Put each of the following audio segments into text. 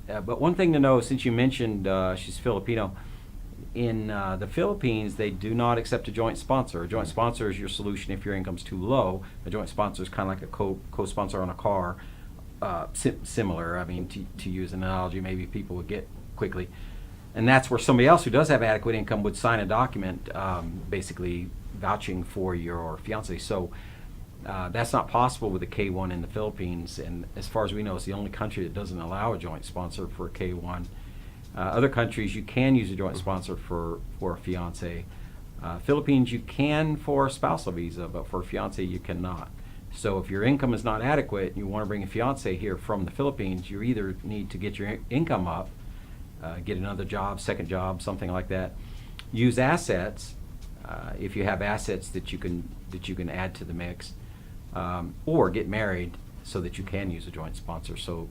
But one thing to know, since you mentioned she's Filipino, in the Philippines, they do not accept a joint sponsor. A joint sponsor is your solution if your income's too low. A joint sponsor is kind of like a co-sponsor on a car. Similar, I mean, to use an analogy maybe people would get quickly. And that's where somebody else who does have adequate income would sign a document basically vouching for your fiance. So that's not possible with a K1 in the Philippines. And as far as we know, it's the only country that doesn't allow a joint sponsor for a K1. Other countries, you can use a joint sponsor for a fiance. Philippines, you can for a spousal visa, but for a fiance, you cannot. So if your income is not adequate and you want to bring a fiance here from the Philippines, you either need to get your income up, get another job, second job, something like that. Use assets if you have assets that you can add to the mix, or get married so that you can use a joint sponsor. So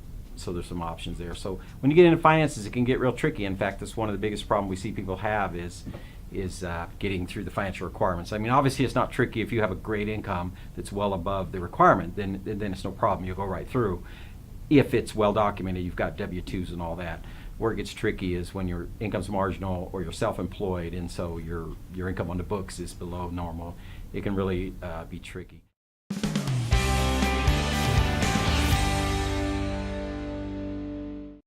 there's some options there. So when you get into finances, it can get real tricky. In fact, that's one of the biggest problems we see people have is getting through the financial requirements. I mean, obviously it's not tricky if you have a great income that's well above the requirement, then it's no problem. You'll go right through. If it's well documented, you've got W-2s and all that. Where it gets tricky is when your income's marginal or you're self-employed and so your income on the books is below normal. It can really be tricky.